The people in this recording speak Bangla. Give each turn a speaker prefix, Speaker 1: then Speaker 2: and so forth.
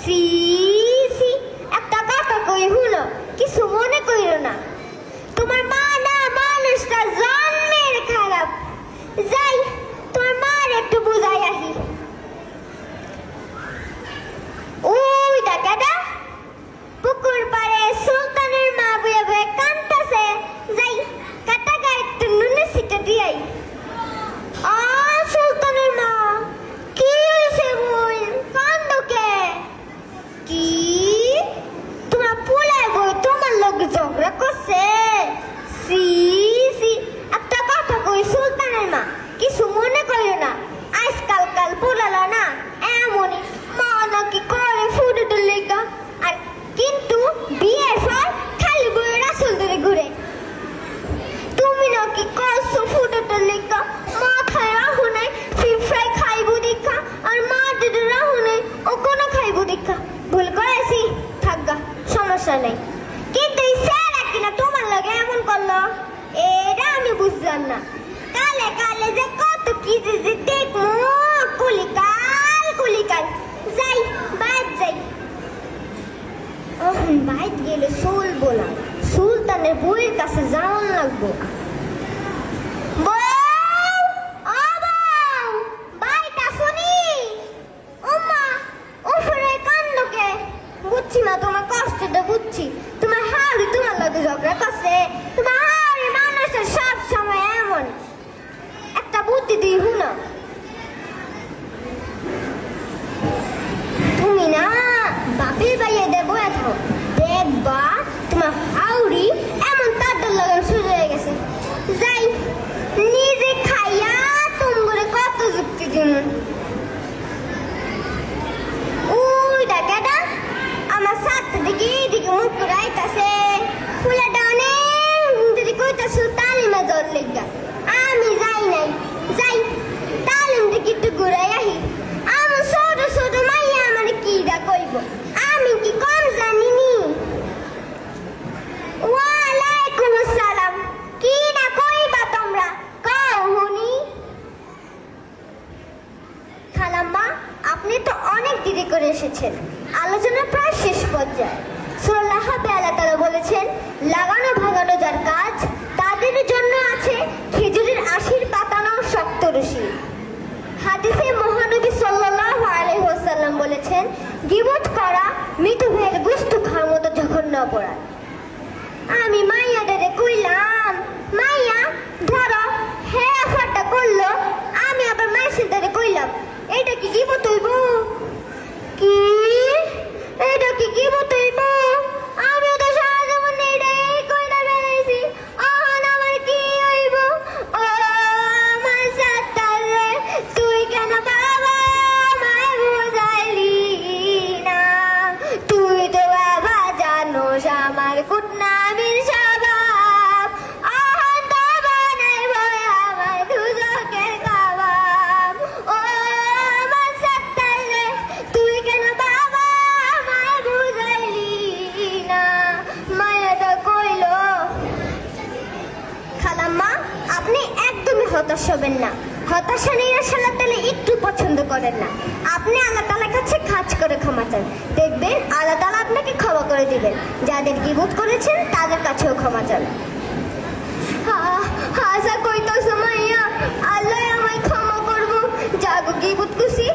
Speaker 1: সি সি, একটা কথা কই হুনো, কিছু মনে কইরো না। তোমার মা না মানুষটা জন্মের খারাপ। যাই, তোমার মার একটু বুঝাই আহি। ওই ডাকাডা পুকুর পাড়ে সুলতানের মা বইয়া বইয়া কান্তাছে। যাই, কাটাকা একটু নুনে সিটে দিয়াই। আ সুলতানের মা, কি হইছে বই, কান্দকে? কি তোমার পোলায় বই তোমার লোক ঝগড়া করছে? সি সি, একটা কথা কই সুলতানের মা, কিছু মনে করিও না। আজকাল পোলালা না এমনই, মা নাকি করে ফুটের লেগা, আর কিন্তু বিয়ের পর খালি বইয়ের আসল ধরে ঘুরে। তুমি নাকি করছো ফুটের লেগা, মাথায় রাহু নাই ফিম ফ্রাই খাইবো দেখা, আর মা দিদি রাহু নাই ও কোনো খাইবো দেখা। ভুল করেছি, থাকগা, সমস্যা নেই। কিন্তু এই স্যার কিনা তোমার লাগে এমন করলো, এটা আমি বুঝলাম না। কালে কালে যে কত কি যে দেখমু, কুলিকাল যাই, বাইর যাই। বাইর গেলে চলবো না, সুলতানের বইয়ের কাছে যাওয়ান লাগবো। বুঝছি না তোমার কষ্টটা, বুঝছি। তোমার হাড়ি তোমার লাগে ঝগড়া করছে, তোমার হাড়ি মানুষের সব সময় এমন। একটা বুদ্ধি দিই হুনো, তুমি না বাপের বাইয়ে দেবো এত দেখবা তোমার হাউড়ি এমন তার লাগে শুরু হয়ে গেছে। যাই, নিজে খাইয়া তোমার কত যুক্তি দিন। ওই ডাকাটা আমার সাথে দিকে এদিকে মুখ রাইতাছে, ফুলাটা অনেক যদি কইতাছে তালিমে জল লেগা। আমি যাই নাই, যাই তালিম দিকে একটু ঘুরাই আহি। আমার ছোট মাইয়া আমার কি দা কইব, আমি কি কম জানিনি? ওয়ালাইকুম আসসালাম, কি না কইবা তোমরা, কও হুনি। খালাম্মা, আপনি তো অনেক দেরি করে এসেছেন, আলোচনা প্রায় শেষ পর্যায়ে। সূরা লাহাবে আল্লাহ তাআলা বলেছেন, লাগানো ভাঙানো যার কাজ তাদের জন্য আছে খেজুরের আশির পাতানো শক্ত রশি। হাদিসে মহানবী সাল্লাল্লাহু আলাইহি ওয়াসাল্লাম বলেছেন, গীবত করা মৃত ভাইয়ের গোশত খাওয়ার মতো জঘন্য অপরাধ। আমি মাইয়াটারে কইলাম, মাইয়া ধরো হে আফারটা করলো, আমি আবার মাইসিলটারে কইলাম, এটা কি গীবত হইব? কি এটা কি গীবত হইব? আমি তো সারা জীবন এটাই কইলা বেড়াইছি, এখন আমার কি হইব? ও আমার সাতারে, তুই কেন বাবা আমায় বুঝাইলি না? তুই তো বাবা জানোস আমার কুটনামির স্বভাব, এখন তো বানাইব আমার দুজকের কাবাব। ও আমার সাতারে, তুই কেন বাবা আমায় বুঝাইলি না? মায়াটা কইলো। খালাম্মা, আপনি একদমই হতাশ হবেন না। হতাশা নিরাশা আল্লাহ তাআলা একটু পছন্দ করেন না। আপনি আল্লাহ তাআলার কাছে খাঁচ করে ক্ষমা চান, দেখবেন আল্লাহ তাআলা আপনাকে ক্ষমা করে দিবেন। যাদের গীবত করেছেন তাদের কাছেও ক্ষমা চান। হাসা কইতাছ মাইয়া, আল্লাহ আমায় ক্ষমা করবো, যাগো গীবত করছি